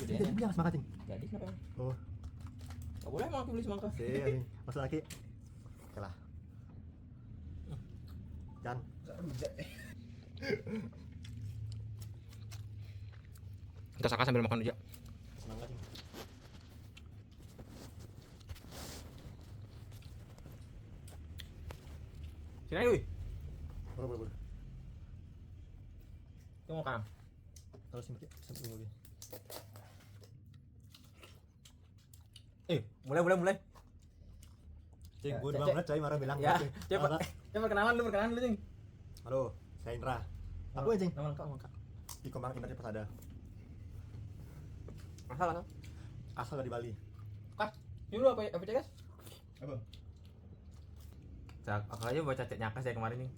Jadi bilang semangka cing. Jadi kenapa? Oh, Gak boleh emang aku beli semangka. sih. Maksud laki. Oke lah. Jan. Kita saka sambil makan aja. Semangka cing. Sini aja, wih. Boleh. Itu mau kan? Kalau simpen lagi. Mulai. Cing, Ya, gue Cek, 2 menit coy marah bilang. Ya, Cing. coba perkenalan dulu Cing. Halo, saya Indra. Aku ya cing. Nama lengkap. Di Komang Indra Persada. Masalah. Asal dari Bali. Kas, ini lu apa cek, Kas? Apa? Cak, aku aja baca cek nyakas ya kemarin nih.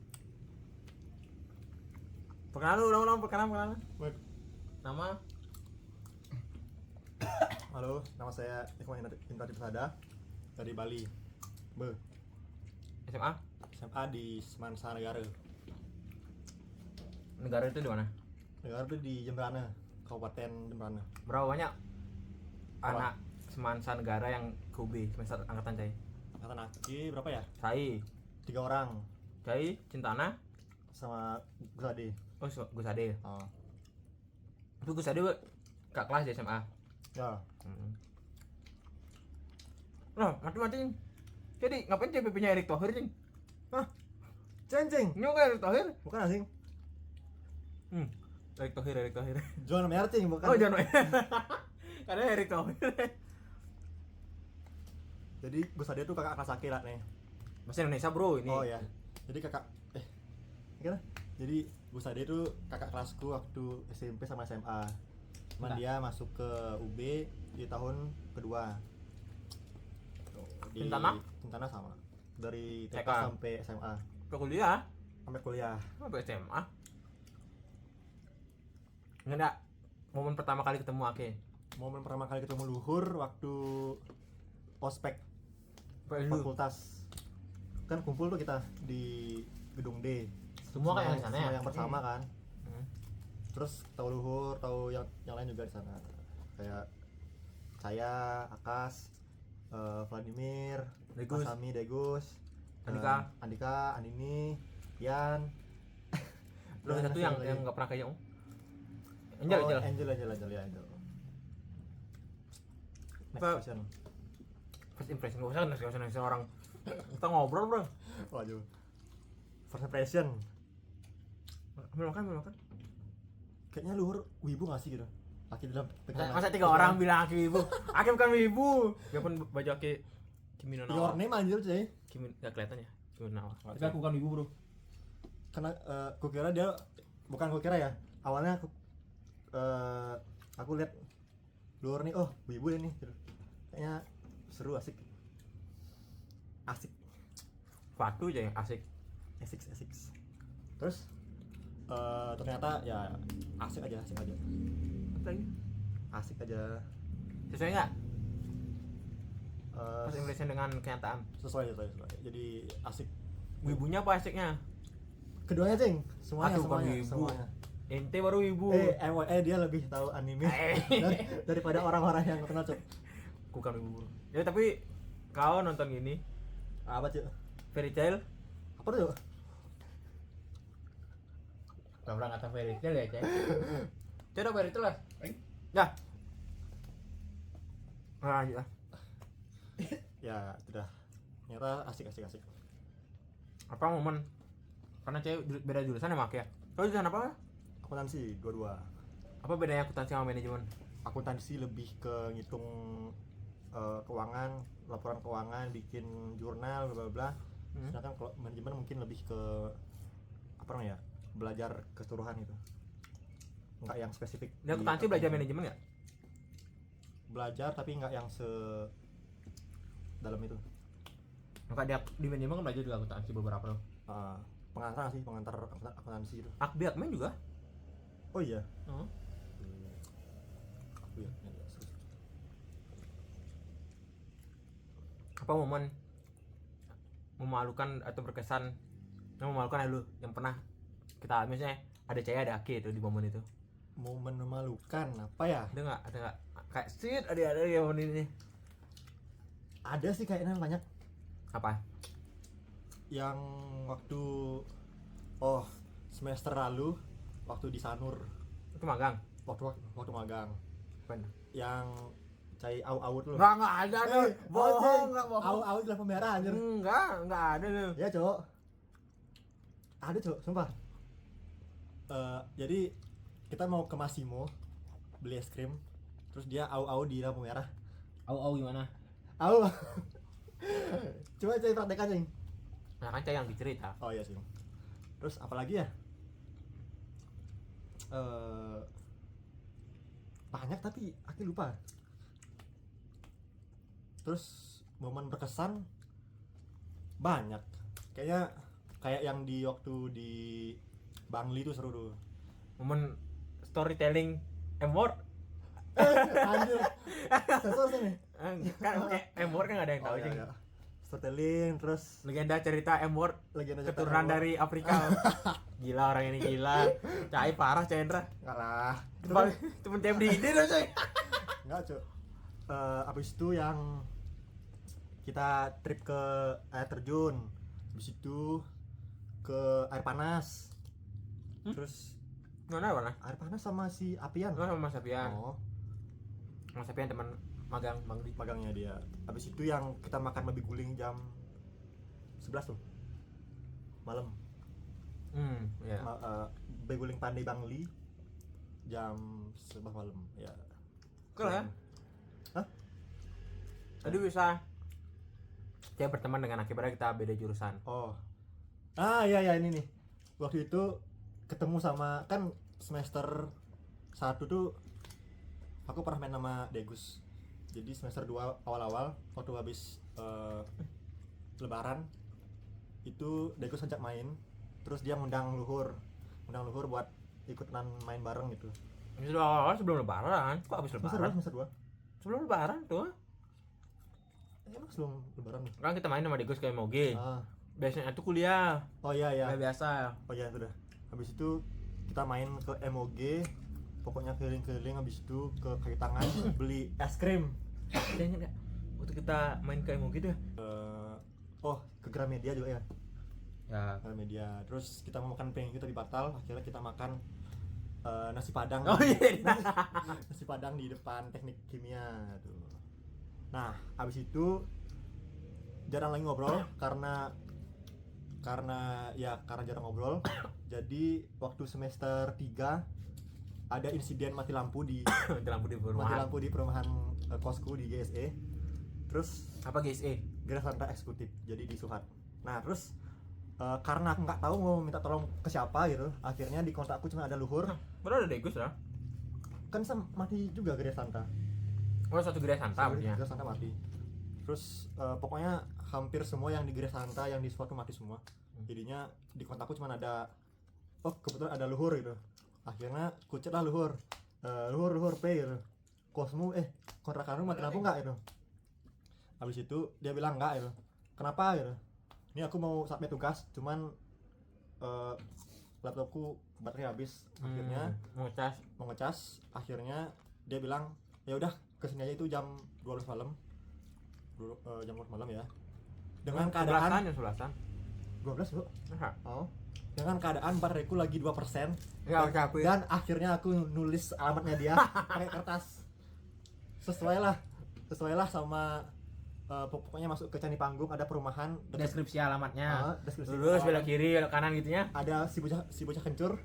Perkenalan. Baik. Nama Halo, nama saya Komang Indra Persada dari Bali. SMA, SMA di Semansa Negara. negara itu di mana? Negara itu di Jemberana, Kabupaten Jemberana. Berapa banyak Apa? anak semansa negara yang ke UB semester angkatan Cai? Angkatan Aki berapa ya? Cai, 3 orang Cintana, sama Gus Ade. Gus Ade. Oh. Itu Gus Ade kak kelas di SMA. Ya. Loh, mati. Jadi ngapain CPP-nya Erick Thohir, Cing? Hah? Ceng. Ini kan Erick Thohir? Bukan asing. Erick Thohir. John Mayer cing, bukan. Oh, jangan. Karena Erick Thohir. Jadi Gus Ade tuh kakak kelas Aki lah nih. Bahasa Indonesia, Bro, ini. Oh ya. Jadi gimana? Jadi Gus Ade tuh kakak kelasku waktu SMP sama SMA. Cuman dia masuk ke UB di tahun kedua. Di Cintana sama. Dari TK TK sampai SMA. Ke kuliah, Sampai kuliah. sampai SMA. Enggak, momen pertama kali ketemu Ake. Momen pertama kali ketemu Luhur waktu ospek fakultas. Kan kumpul tuh kita di gedung D. Semua kayak di sana ya? Semua yang bersama kan. Hmm. Terus tahu Luhur, tahu yang lain juga di sana. Kayak saya, Akas, Vladimir, Degus. Masami, Degus, Andika. Andini, Yan. Lu Dan satu siapa yang lagi? enggak pernah kayaknya. Angel. Angel. Ya, Angel. Next Apa? question. First impression enggak usah orang. Kita ngobrol, Bro. Waduh. First impression. Makan. Kayaknya Luhur wibu gak sih gitu? Aki dalam Masa 3 orang bilang Aki wibu? Aki bukan wibu. Ya pun baju Aki Kimi no Your Nawa. name anjir cuy. Kimi enggak kelihatan ya? Kimi no Nawa. Oh, Tapi aku bukan wibu, Bro. Karena kukira dia bukan kukira ya. Awalnya aku lihat Luhur nih, oh wibu nih gitu. Kayaknya seru, asik. Batu aja yang asik. Asik. Terus ternyata ya asik aja. Apa lagi? Asik aja. Sesuai enggak? Eh, First impression dengan kenyataan. sesuai. Jadi asik. Wibunya apa asiknya? Keduanya cing, semuanya. wibu. Ente baru wibu. Dia lebih tahu anime daripada orang-orang yang kenal cuk. Bukan wibu, Bro. Ya tapi kau nonton gini Apa cuk? Fairy Tail? Apa tuh? Gak pernah kata Fairy Tail ya, Cek. Coba Fairy Tail lah. Ya. Lanjut lah. Ya, sudah. Ternyata asik. Apa momen? Karena cewek beda jurusan ya Mak ya. Kau jurusan apa? Akuntansi dua-dua. Apa bedanya akuntansi sama manajemen? Akuntansi lebih ke ngitung keuangan, laporan keuangan, bikin jurnal, bla bla bla. Sedangkan kalau manajemen mungkin lebih ke apa namanya? Belajar keseluruhan gitu. Enggak yang spesifik. Di akuntansi belajar manajemen nggak? Belajar tapi enggak yang dalam itu. Maka di manajemen kan belajar juga akuntansi beberapa loh. Pengantar akuntansi itu. Akmen juga. Oh iya. Iya. Apa momen memalukan atau berkesan yang memalukan ya lu yang pernah kita misalnya ada cewek ada Aki itu di momen itu? momen memalukan apa ya? Ada nggak kayak shit ada yang ini Ada sih kayaknya banyak. apa? Yang waktu semester lalu waktu di Sanur, Itu magang. waktu magang, Bener. yang cai au tuh. Nggak ada tuh. Bohong, nggak bohong. Au di lampu merah anjir. Nggak ada tuh. Ya, Cok. Ada, Cok, sumpah. Jadi kita mau ke Massimo beli es krim, terus dia au di lampu merah. Au gimana? Au. Coba cai praktekan, Cing. Nah kan yang dicerita. Oh iya sih. Terus apalagi ya? Banyak tapi aku lupa. Terus momen berkesan banyak. Kayak yang di waktu di Bangli tuh seru tuh. Momen storytelling M-word. Anjir. Sensor sini. Kan M-word kan nggak ada yang tahu sih. iya. Storytelling terus Legenda cerita M-word legenda cerita keturunan Emor. dari Afrika. Gila orang ini gila. Cai parah Cendra. Enggak lah. Temen TMD ini dong coy. Enggak, Cuk. Habis itu yang kita trip ke air terjun. Habis itu ke air panas. Terus Mana mana? air panas sama si Apian. Mana sama Mas Sapian? Oh, Mas Sapian teman magang Bang Di. magangnya dia. Habis itu yang kita makan babi guling jam 11 tuh. Malam. Ya. Babi guling Pandai Bangli jam 11 malam ya. Keren. Hah? Tadi bisa saya berteman dengan akibatnya kita beda jurusan. Oh. Iya ini nih. Waktu itu ketemu sama kan semester 1 tuh aku pernah main sama Degus. Jadi semester 2 awal-awal waktu habis lebaran itu Degus ajak main. Terus dia ngundang Luhur buat ikutan main bareng gitu. Itu awal sebelum lebaran. Kok habis lebaran? Semester 2. Sebelum lebaran tuh. Emang sebelum lebaran nih. Kan kita main sama Degus kayak Moge. Ah. Biasanya itu kuliah. Oh iya. Kayak biasa. Oh iya sudah. Habis itu kita main ke MOG, pokoknya keliling-keliling. Habis itu ke kaki tangan beli es krim. Kayaknya enggak. Waktu kita main ke Moge tuh. Ke Gramedia juga ya. Ya. Gramedia. Terus kita mau makan pengen kita batal. Akhirnya kita makan nasi padang. Oh iya. Nasi padang di depan teknik kimia tuh. Nah, habis itu jarang lagi ngobrol karena jarang ngobrol. Jadi waktu semester 3 ada insiden mati lampu di perumahan kosku di GSE. Terus Apa guys? Gerak Santa Eksekutif, jadi di Suhat. Nah terus karena aku nggak tahu mau minta tolong ke siapa gitu, akhirnya di kontak aku cuma ada Luhur. Baru ada Degus ya? Kan mati juga Gerak Santa. Oh satu gerai Santa maksudnya. Gerak Santa mati. Terus pokoknya hampir semua yang di Gerak Santa yang di Suhat tuh mati semua. Jadinya di kontakku cuma ada kebetulan ada Luhur gitu. Akhirnya kucet lah Luhur. Luhur P gitu. Kosmu kontrakanmu mati lampu nggak gitu. Habis itu dia bilang enggak gitu. Kenapa gitu? Ini aku mau submit tugas, cuman laptopku baterai habis. Akhirnya mau ngecas. Akhirnya dia bilang, "Ya udah, kesini aja itu jam 12 malam." Jam 12 malam ya. Dengan keadaan jam 11-an. 12, Bro. Nah, Oh. Dengan keadaan bateraiku lagi 2%. ya udah aku ya. Dan akhirnya aku nulis alamatnya dia pakai kertas. Sesuai lah sama pokoknya masuk ke Candi Panggung ada perumahan Deskripsi alamatnya. deskripsi Lurus belok alamat. kiri belok kanan gitunya. Ada si bocah kencur.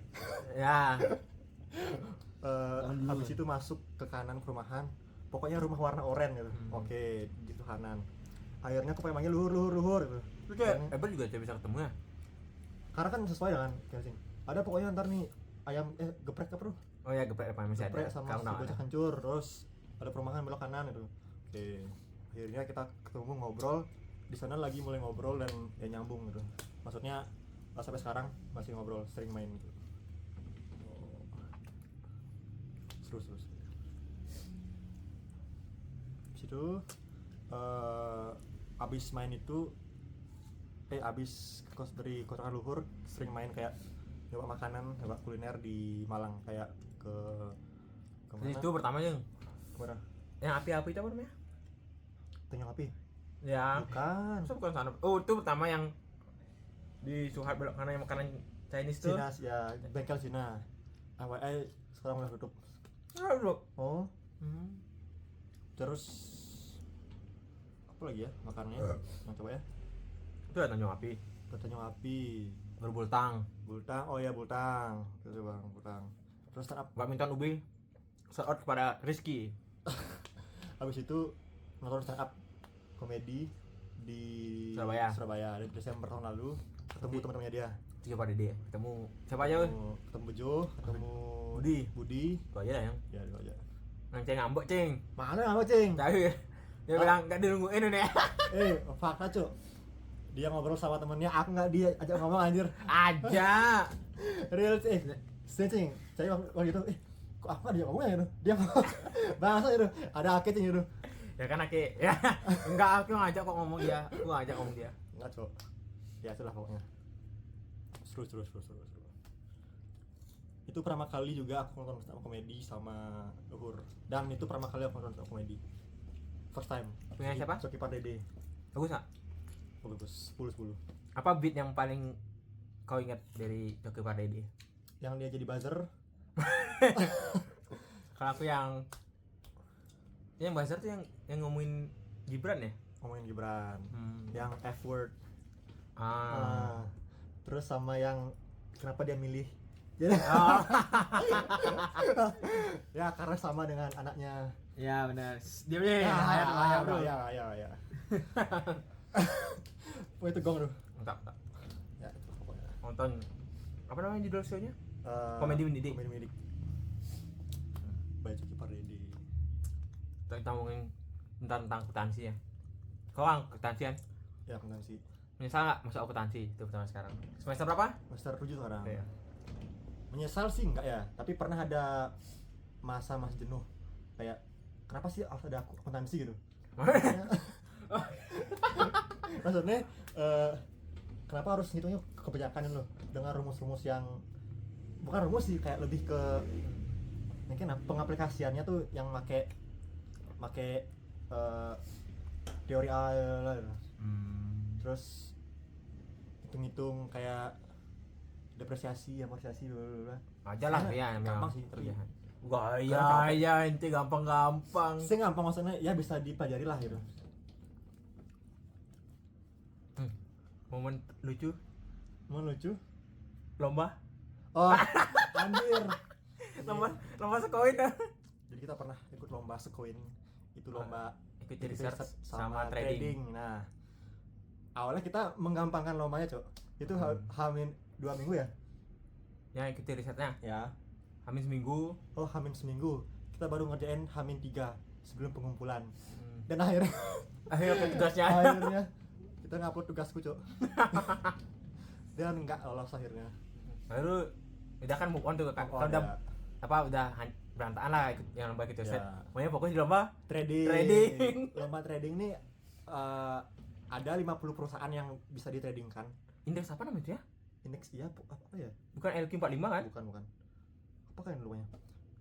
Ya. Habis itu masuk ke kanan perumahan, pokoknya rumah warna oranye gitu. Oke, di kanan. Akhirnya aku pengen manggil luhur gitu. Itu kayak Eber juga bisa ketemu ya. Karena kan sesuai dengan casing. Ada pokoknya ntar nih ayam geprek apa tuh? Oh ya geprek apa masih ada. Geprek sama Kamu si tahu bocah ada. kencur, terus ada perumahan belok kanan itu. Oke. Akhirnya kita ketemu ngobrol. Di sana lagi mulai ngobrol dan ya nyambung gitu. Maksudnya sampai sekarang masih ngobrol, sering main gitu. Seru. Situ abis main itu abis dari kontrakan Luhur sering main kayak nyoba makanan, nyoba kuliner di Malang kayak ke Terus itu pertama yang kemana? api-api itu apa namanya? Tanjung Api. Ya. Bukan. Masa bukan sana. Oh, itu pertama yang di Suhat belok kanan yang makanan Chinese tuh. Cina ya, bengkel Cina. FYI sekarang udah tutup. Ah, bro. Oh, Hmm. terus apa lagi ya makanannya? Nah, coba ya. Itu ya Tanjung Api. Ke Tanjung Api, Berbultang. Bultang. Oh ya Bultang. Itu Bang, Bultang. Terus stand up. Badminton UB. Shout out kepada Rizky. Habis itu nonton stand up komedi di Surabaya. di Desember tahun lalu. Ketemu teman-temannya dia. Tiga pada dia. Ketemu siapa aja? Weh? Ketemu Bejo, ketemu Budi. Itu aja lah yang. Ya, itu aja. Nang ceng ngambek ceng. Mana apa, Cing? Tahu ya. Dia bilang enggak dirungguin ini. Fakta, Cuk. Dia ngobrol sama temennya, aku nggak dia ajak ngomong anjir. Aja. Real, Cing. Saya waktu itu, kok aku nggak diajak ngomong ya gitu? Dia bahasa gitu. Ada Ake Cing gitu. Ya kan Aki. Ya. Enggak, aku ngajak kok ngomong dia. Aku ngajak ngomong dia. Enggak, Cuk. Ya itulah pokoknya. Seru. Itu pertama kali juga aku nonton stand up komedi sama Luhur. Dan itu pertama kali aku nonton stand up komedi. First time. Punya siapa? Coki Pardede. Bagus enggak? Oh, bagus. 10. Apa beat yang paling kau ingat dari Coki Pardede? Yang dia jadi buzzer. Kalau aku yang buzzer tuh yang ngomongin Gibran ya? Ngomongin Gibran. Yang F word. Ah. Terus sama yang kenapa dia milih. Jadi ya karena sama dengan anaknya. Ya benar. Dia punya Ya. Oh, itu gong tuh. enggak. Ya, itu pokoknya. Nonton apa namanya judul show-nya? Komedi mendidik. Komedi mendidik. Baik Coki Pardede. Kita ngomongin tentang akuntansi ya. Kau akuntansi kan? Ya, akuntansi. Menyesal nggak masuk akuntansi itu pertama sekarang? Semester berapa? Semester 7 sekarang. Iya. Menyesal sih enggak ya, tapi pernah ada masa-masa jenuh. Kayak kenapa sih harus ada akuntansi gitu? Maksudnya kenapa harus ngitungnya kebanyakan loh dengan rumus-rumus yang bukan rumus sih, kayak lebih ke mungkin pengaplikasiannya tuh yang make teori lah. Terus hitung-hitung kayak depresiasi, amortisasi bla. Aja lah ya gampang sih tapi Gaya ente gampang-gampang. saya gampang maksudnya ya bisa dipelajari lah gitu. Momen lucu Mau lucu? lomba Oh, anjir. lomba sekoin dah. Jadi kita pernah ikut lomba sekoin. Itu lomba Ikut ikut research riset sama trading. Nah, awalnya kita menggampangkan lombanya, Cok. Itu hamin 2 minggu ya? Ya ikuti risetnya. Ya. Hamin seminggu. Oh, hamin seminggu. Kita baru ngerjain hamin 3 sebelum pengumpulan. Dan akhirnya Akhirnya tugasnya. akhirnya kita ngupload tugasku, Cok. Dan enggak lolos akhirnya. Baru udah kan move on tuh kan. Kalau udah berantakan lah ikut yang lomba gitu set. Ya. Pokoknya fokus di lomba Trading. Lomba trading nih ada 50 perusahaan yang bisa ditradingkan. Indeks apa namanya itu ya? Indeks iya apa ya? Bukan LQ45 kan? Bukan. Apa kan namanya?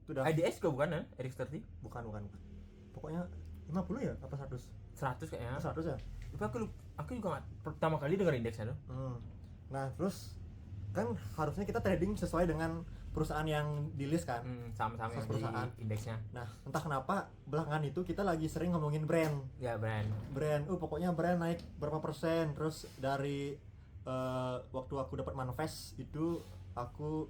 Itu udah IDS juga bukan kan? RX30? bukan. Pokoknya 50 ya apa 100? 100 kayaknya. 100 ya? Tapi aku juga nggak pertama kali denger indeksnya tuh. Nah, terus kan harusnya kita trading sesuai dengan perusahaan yang di list kan. Sama-sama yang perusahaan. di indeksnya. Nah, entah kenapa belakangan itu kita lagi sering ngomongin brand. Ya brand. Pokoknya brand naik berapa persen. Terus dari waktu aku dapat manifest itu aku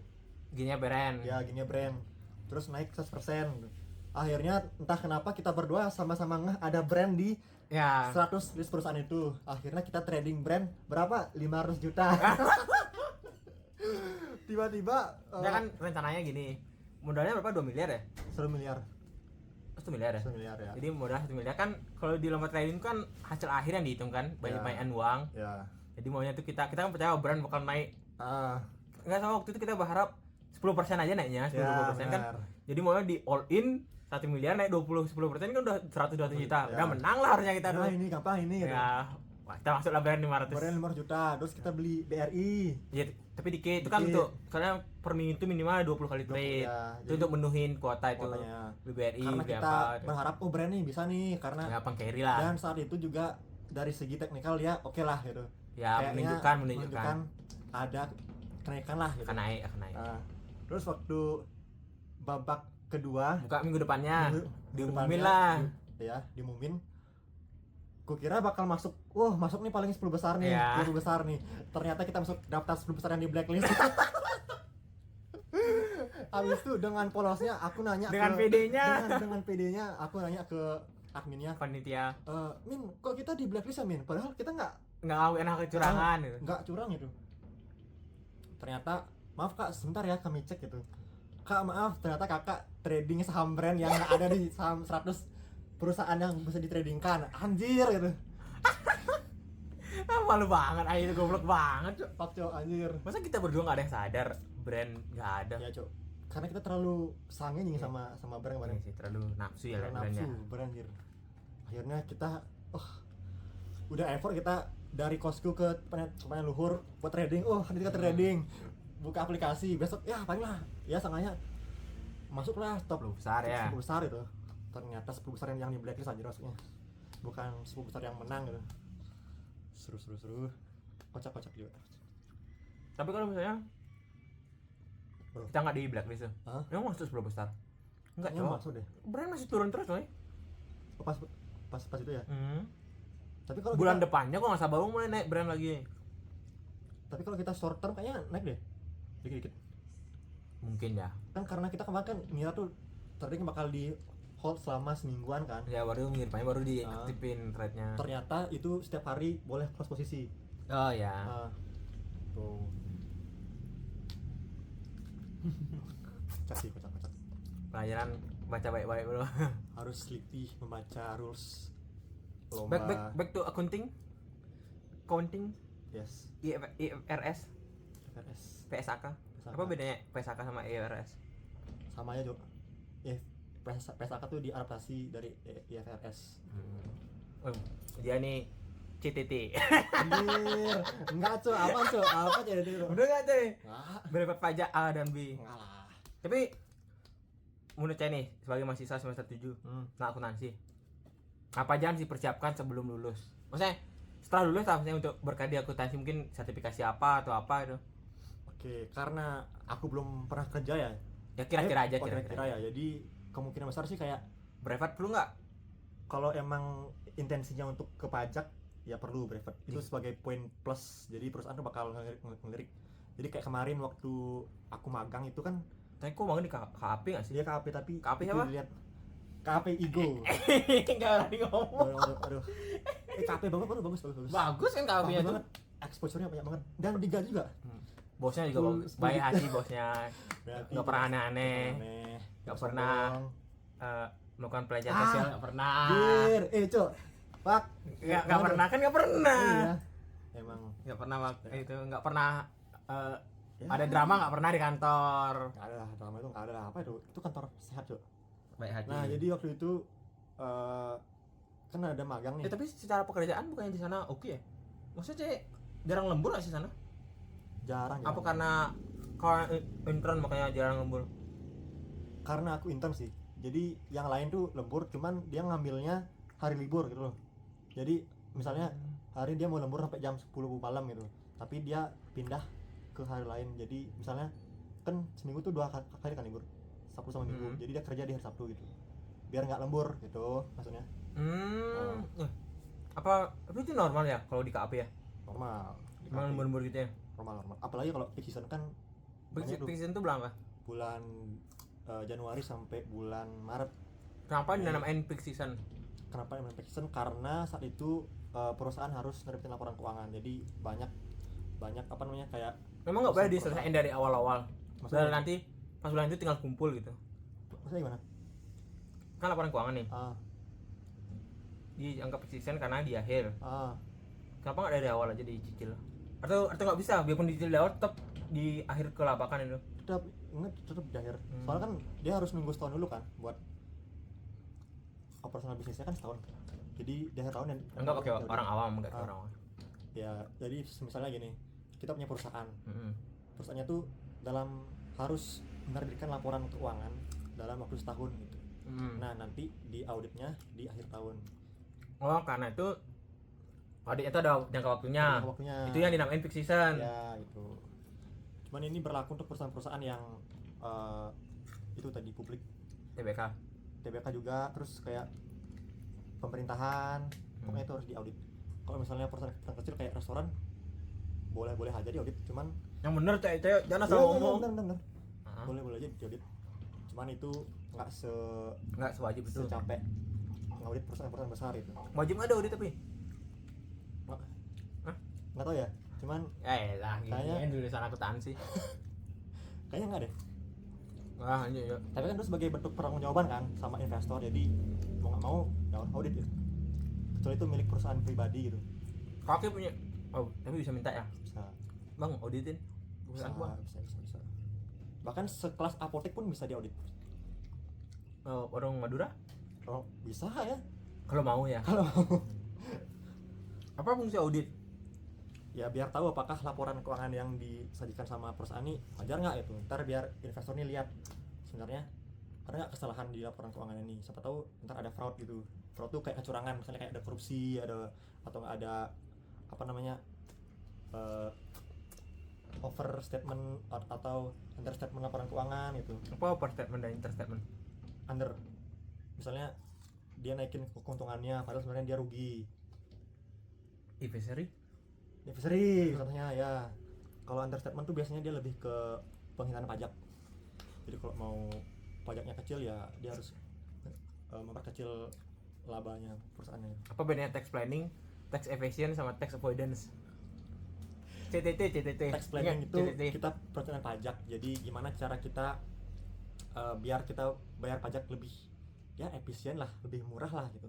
Gininya brand. ya gini brand. Terus naik 100%. Akhirnya entah kenapa kita berdua sama-sama ngeh ada brand di Ya. 100 list perusahaan itu. Akhirnya kita trading brand berapa? 500 juta. Tiba-tiba Ya kan rencananya gini. Modalnya berapa? 2 miliar ya? 1 miliar. 1 miliar ya? 1 miliar ya. Jadi modal 1 miliar kan kalau di lomba trading kan hasil akhir yang dihitung kan, banyak-banyakan uang. Ya. Jadi maunya tuh kita kan percaya brand bakal naik. Enggak, sama waktu itu kita berharap 10% aja naiknya, 10% kan. Jadi maunya di all in 1 miliar naik 10% kan udah 100 juta. Ya. Udah menang lah harusnya kita tuh. Nah, ini gampang ini gitu. Ya, Wah, kita masuk lah brand 500. Brand 500 juta, terus kita beli BRI. Ya, tapi dikit. Itu kan Dikit. untuk soalnya per minggu itu minimal 20 kali 20, trade. ya. Itu Jadi untuk menuhin kuota itu. kuotanya. BBRI, Karena kita apa. berharap brand nih bisa nih karena Ya pang-carry lah. dan saat itu juga dari segi teknikal dia oke lah gitu. Ya, Kayaknya menunjukkan ada kenaikan lah gitu. akan naik. Nah, terus waktu babak kedua Buka minggu depannya. depannya, Diumumin lah. Diumumin. Kukira bakal masuk nih paling 10 besar nih, Ya. 20 besar nih. Ternyata kita masuk daftar 10 besar yang di blacklist. Habis itu dengan polosnya aku nanya Dengan PD-nya. dengan PD-nya aku nanya ke adminnya, Panitia Min, kok kita di blacklist ya Min? Padahal kita nggak nggak enak kecurangan gitu. curang gitu. Ternyata, maaf kak, sebentar ya kami cek gitu. Kak maaf, ternyata kakak trading saham brand yang nggak ada di saham 100 perusahaan yang bisa ditradingkan. Anjir gitu. Malu banget, itu goblok banget, Cuk. Fuck cok, anjir. Masa kita berdua nggak ada yang sadar brand nggak ada? Ya cok, karena kita terlalu sange nih sama brand kemarin. Ini sih terlalu nafsu ya Terlalu brandnya. nafsu brand anjir. Akhirnya kita udah effort kita dari kosku ke pengen luhur buat trading. Hari kita trading, buka aplikasi, besok ya paling lah ya sanganya masuklah top 10 besar ya. 10 besar itu. Ternyata 10 besar yang di blacklist aja maksudnya, bukan 10 besar yang menang gitu. Seru kocak juga. Tapi kalau misalnya Bro. kita nggak di blacklist tuh, Hah? emang masuk 10 besar? Enggak, Kayaknya Cok. masuk deh. Brand masih turun terus, coy. Pas itu ya. Tapi kalau Bulan kita, depannya kok nggak sabar mulai naik brand lagi. tapi kalau kita short term kayaknya naik deh. Dikit-dikit. Mungkin ya. Kan karena kita kemarin kan ngira tuh trading bakal di hold selama semingguan kan. Ya baru miripnya baru diaktifin trade-nya. Ternyata itu setiap hari boleh close posisi. Oh ya. Tuh. Kocak. Pelajaran baca baik-baik bro. Harus teliti membaca rules lomba. Back to accounting. Yes. IFRS, FRS. PSAK. Apa bedanya PSAK sama IFRS? Sama aja, Jo. PSAK tuh diadaptasi dari IFRS. Oh, dia nih CTT. Anjir. Enggak, Co. Apa CTT itu? Udah enggak deh. Enggak. Berapa pajak A dan B. Enggak lah. Tapi menurut saya nih sebagai mahasiswa semester 7 nah akuntansi, apa aja yang dipersiapkan sebelum lulus? Maksudnya setelah lulus maksudnya untuk berkarir di akuntansi mungkin sertifikasi apa atau apa itu? Oke, karena aku belum pernah kerja ya. Ya kira-kira aja kira-kira ya. Jadi kemungkinan besar sih kayak brevet perlu nggak? kalau emang intensinya untuk ke pajak ya perlu brevet. Itu sebagai poin plus. Jadi perusahaan tuh bakal ngelirik. Jadi kayak kemarin waktu aku magang itu kan Tapi kok bangun di KAP nggak sih? dia KAP tapi KAP itu siapa? dilihat KAP Igo. Nggak berani ngomong. Aduh. KAP bagus. Bagus kan KAP-nya tuh. banget. Exposure-nya banyak banget dan digaji juga. Bosnya juga bagus. Baik hati bosnya. Nggak pernah aneh-aneh. Nggak pernah melakukan pelecehan sosial, nggak pernah. Cok. Pak. Nggak pernah kan nggak pernah. Iya. Emang Nggak pernah itu nggak pernah ada drama nggak pernah di kantor. nggak ada lah, drama itu nggak ada lah. Apa itu kantor sehat, Cok. Baik hati. Nah, jadi waktu itu kan ada magang nih. Tapi secara pekerjaan bukannya di sana oke ya? Maksudnya Cek, jarang lembur nggak sih sana? Jarang. Apa karena kalau intern makanya jarang lembur? Karena aku intern sih. Jadi yang lain tuh lembur, cuman dia ngambilnya hari libur gitu loh. Jadi misalnya hari dia mau lembur sampai jam 10 malam gitu. Tapi dia pindah ke hari lain. Jadi misalnya kan seminggu tuh 2 kali kan libur. Sabtu sama Minggu. Jadi dia kerja di hari Sabtu gitu. Biar nggak lembur gitu maksudnya. Apa itu normal ya kalau di KAP ya? Normal. Di Emang KAP. lembur-lembur gitu ya? Normal. Apalagi kalau peak season kan banyak tuh. Peak season itu bulan apa? Bulan Januari sampai bulan Maret. Kenapa dinamain peak season? Kenapa namanya peak season? Karena saat itu perusahaan harus nerbitin laporan keuangan. Jadi banyak apa namanya kayak Memang nggak boleh diselesaikan dari awal-awal. Maksudnya? Dan nanti pas bulan itu tinggal kumpul gitu. Maksudnya gimana? Kan laporan keuangan nih. Ah, Dianggap peak season karena di akhir. ah. Kenapa nggak dari awal aja dicicil? Atau nggak bisa, biarpun dicicil di awal tetap di akhir kelabakan itu. Tetap di akhir. Soalnya kan dia harus nunggu setahun dulu kan buat operasional bisnisnya kan setahun. Jadi di akhir tahun yang Enggak pakai diaudit. orang awam, enggak Ah. orang awam. Ya, jadi misalnya gini, kita punya perusahaan. Mm-mm. Perusahaannya tuh harus menerbitkan laporan keuangan dalam waktu setahun gitu. Mm. Nah, nanti di auditnya di akhir tahun. Oh, karena itu audit itu ada jangka waktunya. Jangka waktunya. Itu yang dinamain peak season. Ya, itu. Cuman ini berlaku untuk perusahaan-perusahaan yang itu tadi publik, TBK. TBK juga, terus kayak pemerintahan, pokoknya itu harus diaudit. Kalau misalnya perusahaan kecil kayak restoran, boleh aja diaudit, cuman Yang bener cewek jangan asal iya, ngomong. bener. Ah. Boleh aja diaudit. Cuman itu nggak Enggak sewajib itu. secapek ngaudit perusahaan-perusahaan besar itu. Wajib ada audit tapi. Nggak tahu ya, cuman Lah, Kayaknya- gini tulisan akuntansi. kayaknya nggak deh. Wah, iya. Tapi kan itu sebagai bentuk pertanggungjawaban kan sama investor, jadi mau nggak mau ya audit gitu. Kecuali itu milik perusahaan pribadi gitu. Kakek punya. Oh, tapi bisa minta ya. Bisa. Bang, auditin. Bisa, Perusahaan gua. bisa. Bahkan sekelas apotek pun bisa diaudit. Oh, warung Madura? Oh, bisa ya. Kalau mau ya. Kalau Apa fungsi audit? ya biar tahu apakah laporan keuangan yang disajikan sama perusahaan ini wajar nggak itu. Ntar biar investor ini lihat sebenarnya ada nggak kesalahan di laporan keuangan ini. Siapa tahu ntar ada fraud gitu. Fraud tuh kayak kecurangan, misalnya kayak ada korupsi, atau nggak ada apa namanya overstatement atau understatement laporan keuangan gitu. Apa overstatement dan interstatement? Under, misalnya dia naikin keuntungannya padahal sebenarnya dia rugi. Advisory? Advisory contohnya ya. Kalau understatement tuh biasanya dia lebih ke penghinaan pajak. Jadi kalau mau pajaknya kecil ya dia harus memperkecil labanya perusahaannya. Apa bedanya tax planning, tax evasion sama tax avoidance? CTT. Tax planning Ingat, itu CTT. kita perencanaan pajak. Jadi gimana cara kita biar kita bayar pajak lebih ya efisien lah, lebih murah lah gitu.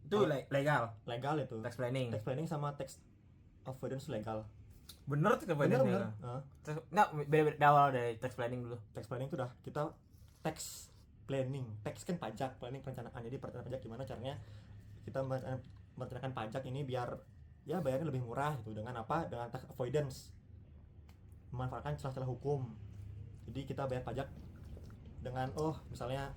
Itu legal. Legal itu. Tax planning. Tax planning sama tax avoidance legal. Bener tuh avoidance. Bener. Nggak, beda awal dari tax planning dulu. Tax planning itu udah kita tax planning. Tax kan pajak, planning perencanaan. Jadi perencanaan pajak gimana caranya kita merencanakan pajak ini biar ya bayarnya lebih murah gitu. Dengan apa? Dengan tax avoidance. Memanfaatkan celah-celah hukum. Jadi kita bayar pajak dengan misalnya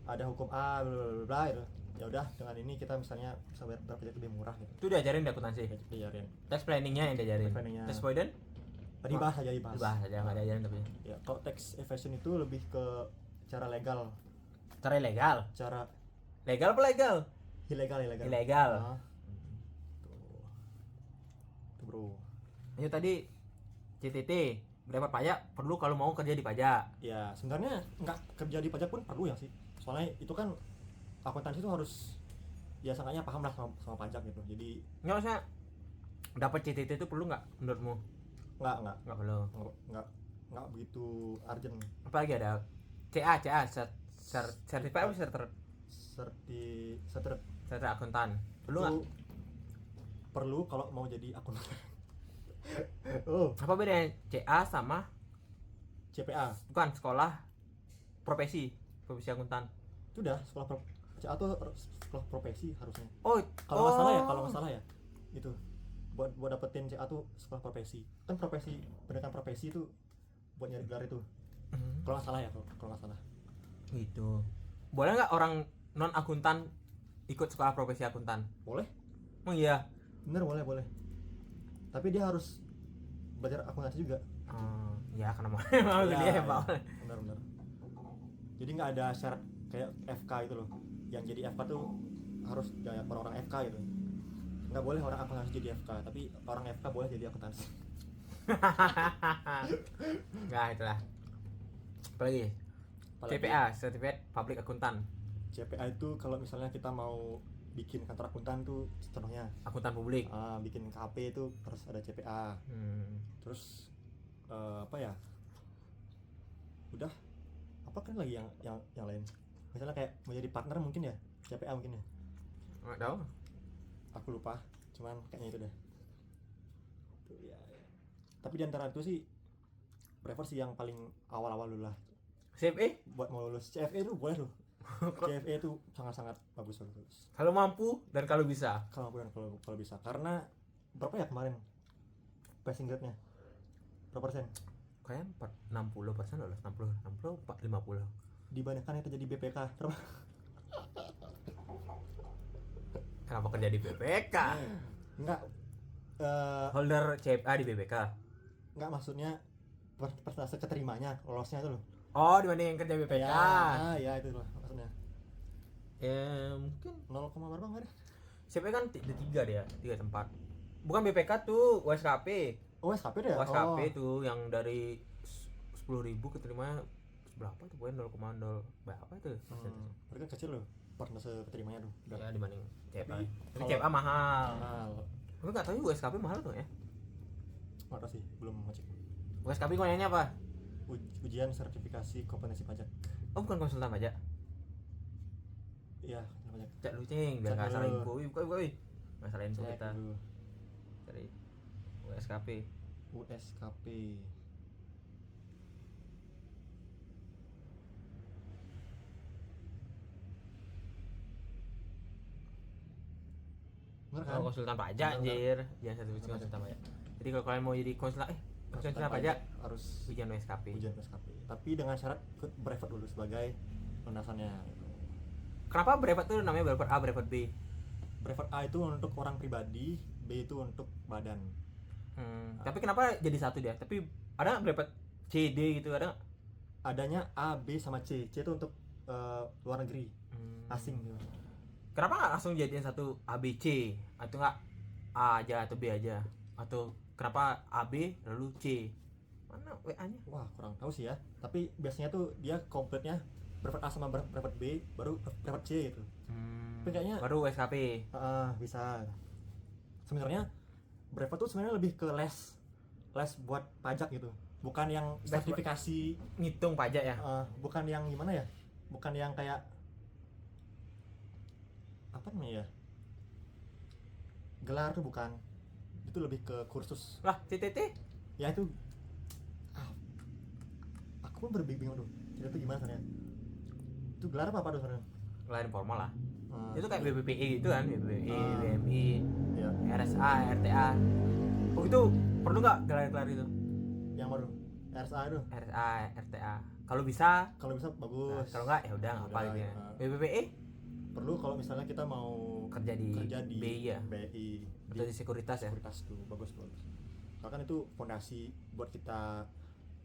ada hukum A bla bla bla gitu. Ya udah dengan ini kita misalnya bisa bayar pajak lebih murah gitu. Itu diajarin di akuntansi. Diajarin. Tax planningnya yang diajarin. Tax planningnya. Tax avoidance? Dibahas aja. Dibahas aja, nggak diajarin tapi. Ya, kalau tax evasion itu lebih ke cara legal, Cara ilegal. cara Legal apa legal? ilegal. Ilegal. Nah, tuh bro. Itu tadi CTT berapa pajak perlu kalau mau kerja di pajak. Ya sebenarnya nggak kerja di pajak pun perlu ya sih. Soalnya itu kan akuntansi itu harus ya seenggaknya paham lah sama pajak gitu. Jadi Nggak usah dapat CTT itu perlu nggak menurutmu? nggak Perlu. nggak begitu urgent. Apalagi ada CA sertifikat apa sertifikat akuntan. Perlu nggak? Itu perlu kalau mau jadi akuntan. Apa bedanya CA sama CPA bukan sekolah profesi akuntan? itu udah CA tuh sekolah profesi harusnya. Oh, Kalau nggak salah ya itu buat dapetin CA tuh sekolah profesi. Kan pendidikan profesi itu buat nyari gelar itu. Kalau nggak salah ya, kalau nggak salah. Gitu. Boleh nggak orang non akuntan ikut sekolah profesi akuntan? Boleh, Oh iya. bener boleh. Tapi dia harus belajar akuntansi juga. Ya karena mau dia Ya, hebat. bener. Jadi nggak ada syarat kayak FK itu loh. Yang jadi FK tuh harus kayak orang FK gitu. Nggak boleh orang akuntansi jadi FK, tapi orang FK boleh jadi akuntansi. Nah itulah. Apalagi? CPA, Certificate Public Accountant. CPA itu kalau misalnya kita mau bikin kantor akuntan tuh contohnya Akuntan publik. bikin KP itu harus ada CPA. Terus apa ya? Udah apa kan lagi yang lain? Misalnya kayak menjadi partner mungkin ya, CPA mungkin ya. Nggak tahu. Aku lupa, cuman kayaknya itu deh. Tuh, ya. Tapi di antara itu sih prefer sih yang paling awal-awal dulu lah. CFA? Buat mau lulus CFA itu boleh tuh. CFA itu sangat-sangat bagus. Kalau mampu dan kalau bisa. Kalau mampu dan kalau bisa. Karena berapa ya kemarin passing grade-nya? Berapa persen? Kayaknya 60% lolos, 60 50. Dibandingkan yang terjadi BPK berapa? Kenapa kerja di BPK? Enggak, Holder CFA di BPK. enggak maksudnya persentase keterimanya lolosnya itu loh. Oh, dibanding yang kerja BPK. Ya itu loh maksudnya. Ya mungkin 0, berapa kemarin? CFA kan ada 3 dia, 3 tempat. Bukan BPK tuh, USKP. Oh, SKP deh. USKP tuh yang dari 10.000 keterimanya berapa tuh? Pokoknya 0,0 berapa itu? Berarti kan kecil loh persentase keterimanya tuh. Ya dibanding CFA. Tapi Tapi CFA mahal. Mahal. Tapi enggak tahu USKP mahal tuh ya. Enggak tahu sih, belum ngecek. USKP kontennya apa? Ujian sertifikasi kompetensi pajak. Oh, bukan konsultan pajak. Iya, pajak. Cek lu cing, biar Cek enggak salah dulu. info. Buka. Enggak salah info Cek kita. dulu. Cari USKP. USKP. Bener kan? Oh, konsultan pajak anjir. Jangan sertifikasi konsultan pajak. Jadi kalau kalian mau jadi konsultan pajak harus ujian USKP. ujian USKP. Tapi dengan syarat ikut brevet dulu sebagai lunasannya. Kenapa brevet tuh namanya brevet A, brevet B? Brevet A itu untuk orang pribadi, B itu untuk badan. Tapi kenapa jadi satu dia? Tapi ada nggak brevet C, D gitu ada nggak? Adanya A, B sama C. C itu untuk luar negeri, asing gitu. Kenapa nggak langsung jadiin satu A, B, C? Atau nggak A aja atau B aja? Atau kenapa A, B lalu C? Mana WA-nya? Wah, kurang tahu sih ya. Tapi biasanya tuh dia kompletnya brevet A sama brevet B, baru brevet C gitu. Tapi kayaknya baru USKP. Bisa. Sebenarnya brevet tuh sebenarnya lebih ke les buat pajak gitu. Bukan yang sertifikasi Ngitung pajak ya? bukan yang gimana ya? Bukan yang kayak apa namanya ya? Gelar tuh bukan. Itu lebih ke kursus. Lah, CTT? Ya itu aku pun bingung tuh. Itu gimana sebenarnya? Itu gelar apa tuh sebenarnya? Gelar informal lah. Itu kayak BPPI gitu kan, BPPI, BMI, ya. RSA, RTA. Oh itu perlu nggak gelar-gelar itu? Yang baru RSA itu. RSA, RTA. Kalau bisa bagus. Nah, kalau nggak ya udah nggak apa gitu ya. BPPI perlu kalau misalnya kita mau kerja di BI ya. BI Atau di sekuritas ya. Sekuritas tuh bagus. Karena kan itu fondasi buat kita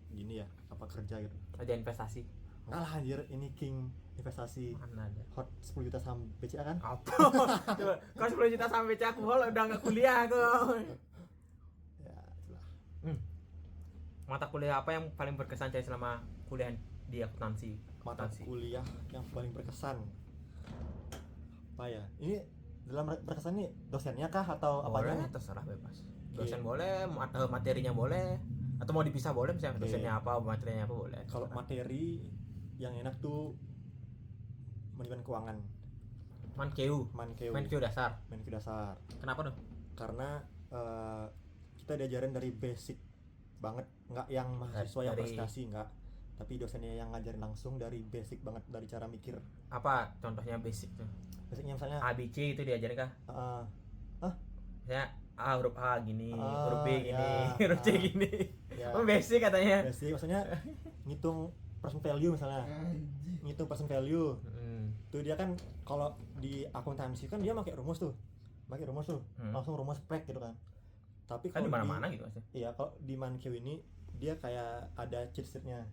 gini ya, apa kerja gitu. Kerja investasi. Enggak lah anjir, ini king investasi. Mana ada? Hot 10 juta saham BCA kan? Apa? Coba, kalau 10 juta sampai BCA aku udah nggak kuliah aku. Ya, itulah. Mata kuliah apa yang paling berkesan Cai selama kuliah di akuntansi? Mata kuliah yang paling berkesan apa ya? Ini dalam berkesan nih dosennya kah atau Boleh, apanya? terserah bebas. Dosen boleh, materinya boleh, atau mau dipisah boleh, misalnya dosennya apa, materinya apa boleh. Kalau materi yang enak tuh manajemen keuangan. Mankeu dasar. Kenapa tuh? Karena kita diajarin dari basic banget, nggak yang mahasiswa yang prestasi nggak, tapi dosennya yang ngajarin langsung dari basic banget, dari cara mikir. Apa contohnya basic tuh? Basicnya misalnya ABC itu diajarin kah? Misalnya A huruf A gini, huruf B gini, huruf C gini. Ya. Oh basic katanya. Basic maksudnya ngitung present value misalnya. Ngitung present value. Tuh dia kan kalau di akuntansi kan dia pakai rumus tuh. Langsung rumus prek gitu kan. Tapi kan di mana-mana gitu Mas. Iya, kalau di Mankeu ini dia kayak ada cheat sheet-nya.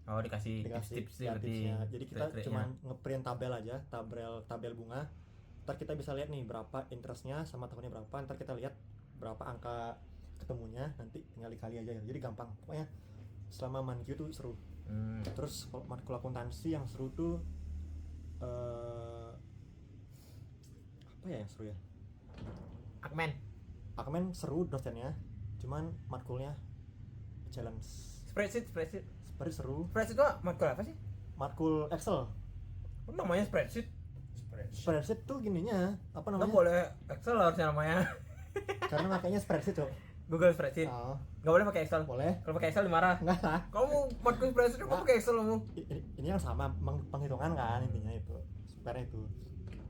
Oh, dikasih tips tipsnya. Jadi kita cuma ngeprint tabel aja, tabel bunga. Ntar kita bisa lihat nih berapa interestnya sama tahunnya berapa. Ntar kita lihat berapa angka ketemunya, nanti tinggal dikali aja ya. Jadi gampang. Pokoknya selama Mankeu tuh seru. Terus kalau matkul akuntansi yang seru tuh apa ya yang seru ya? Akmen seru dosennya, cuman matkulnya challenge. Spreadsheet seru. Spreadsheet itu matkul apa sih? Matkul Excel. Namanya spreadsheet Tuh gininya apa namanya? Nggak boleh Excel harusnya namanya. Karena makanya spreadsheet tuh. Google Spreadsheet. Nggak boleh pakai Excel. Boleh. Kalau pakai Excel dimarah. Enggak lah. Kamu matkul spreadsheet kamu pakai Excel kamu. Ini yang sama penghitungan kan intinya itu. software itu.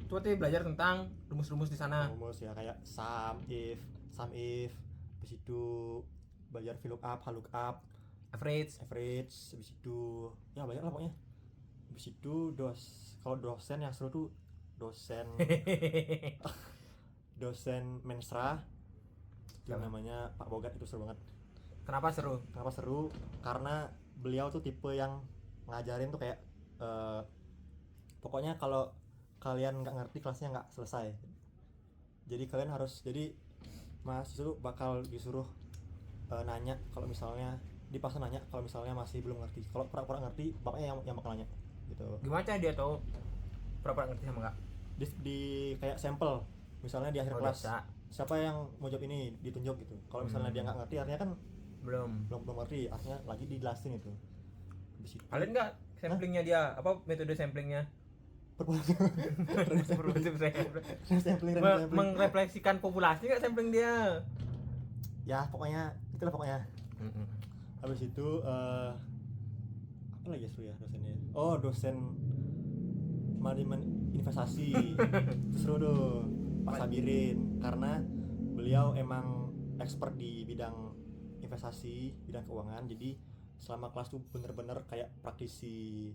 Itu berarti belajar tentang rumus-rumus di sana. Rumus ya kayak sum if, habis itu belajar VLOOKUP, HLOOKUP, Average. habis itu ya banyak lah pokoknya. Habis itu kalau dosen yang seru tuh dosen Mensra itu Siapa? namanya Pak Bogat, itu seru banget. Kenapa seru? Kenapa seru? Karena beliau tuh tipe yang ngajarin tuh kayak pokoknya kalau kalian nggak ngerti kelasnya nggak selesai. Jadi kalian harus, jadi mahasiswa bakal disuruh nanya kalau misalnya dipaksa nanya kalau misalnya masih belum ngerti. Kalau pura-pura ngerti, bapaknya yang bakal nanya gitu. Gimana cara dia tahu pura-pura ngerti sama enggak? Di kayak sampel, misalnya di akhir Oh, kelas bisa. siapa yang mau jawab ini ditunjuk gitu. Kalau misalnya dia nggak ngerti artinya kan Belum. belum ngerti, artinya lagi dijelasin itu. Habis itu Kalian enggak samplingnya dia? Apa metode samplingnya? sampling. Merefleksikan populasi enggak sampling dia? Ya pokoknya itulah pokoknya. Habis itu apa lagi ya seru ya dosennya? Oh, dosen manajemen investasi. Itu seru tuh, Pak Sabirin, karena beliau emang expert di bidang investasi, bidang keuangan. Jadi selama kelas tuh bener-bener kayak praktisi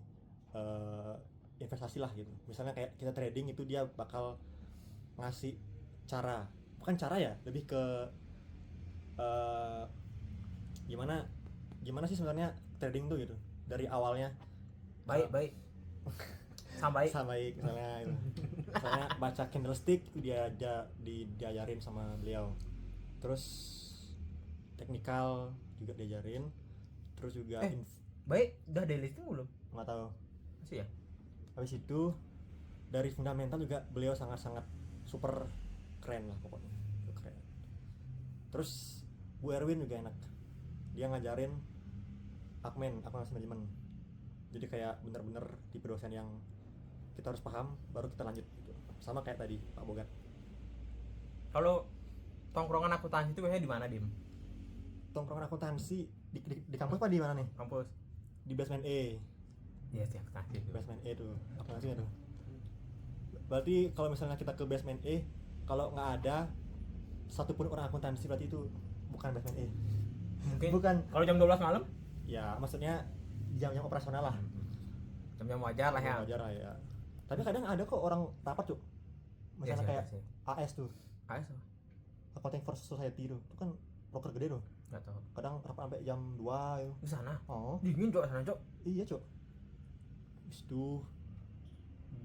investasi lah gitu. Misalnya kayak kita trading itu dia bakal ngasih cara, bukan cara ya, lebih ke gimana sih sebenarnya trading tuh gitu dari awalnya. Baik. Sampai Misalnya gitu. Misalnya baca candlestick itu diajarin sama beliau. Terus teknikal juga diajarin. Terus juga baik udah ada listing belum? nggak tahu. Masih ya? Habis itu dari fundamental juga beliau sangat-sangat super keren lah pokoknya. Keren. Terus Bu Erwin juga enak. Dia ngajarin akuntansi manajemen. Jadi kayak bener-bener tipe dosen yang kita harus paham baru kita lanjut gitu. Sama kayak tadi Pak Bogat. Kalau tongkrongan akuntansi itu biasanya di mana, Dim? Tongkrongan akuntansi di kampus apa di mana nih? Kampus. Di basement E. Iya sih akuntansi itu. Basement E tuh, akuntansinya tuh. Berarti kalau misalnya kita ke basement E, kalau nggak ada satupun orang akuntansi berarti itu bukan basement E. Mungkin Bukan. kalau jam 12 malam? Ya, maksudnya jam-jam operasional lah. Jam-jam wajar lah ya. Wajar lah ya. Tapi kadang ada kok orang rapat, Cuk. Misalnya kayak AS tuh, AS apa? Accounting for Society tuh. Itu kan broker gede tuh. Enggak tahu. Kadang rapat sampai jam 2 gitu. Di sana. Oh, Dingin Cok sana, Cok. iya, Cuk. Habis itu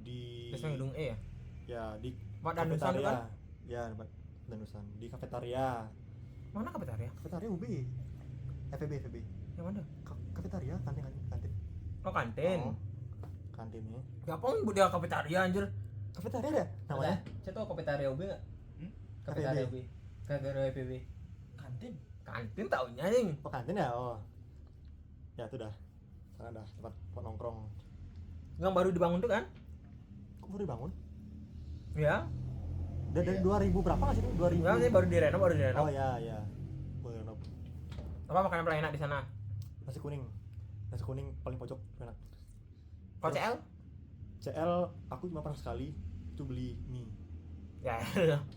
di Biasanya gedung E ya. ya di Pak Danusan kafetaria. kan? Ya, Pak Danusan. Di kafetaria. Mana kafetaria? Kafetaria UB. FEB. Yang mana? Kafetaria, kantin. Oh, kantin. Oh, kantinnya. Gampang bu dia kafetaria anjir. Kafetaria ada namanya? Saya tahu kafetaria UB enggak? Kafetaria UB. Kafetaria FEB. Kantin taunya nih. Oh, kantin ya? Oh. Ya, itu dah. Sana dah tempat nongkrong. Yang baru dibangun tuh kan? Kok baru dibangun? Ya. Dari 2000 berapa nggak sih itu? 2000. Enggak sih baru direnov. Oh ya. Baru renov. Apa makanan paling enak di sana? Nasi kuning paling pojok enak. Kalau CL? CL aku cuma pernah sekali itu beli mie. Ya.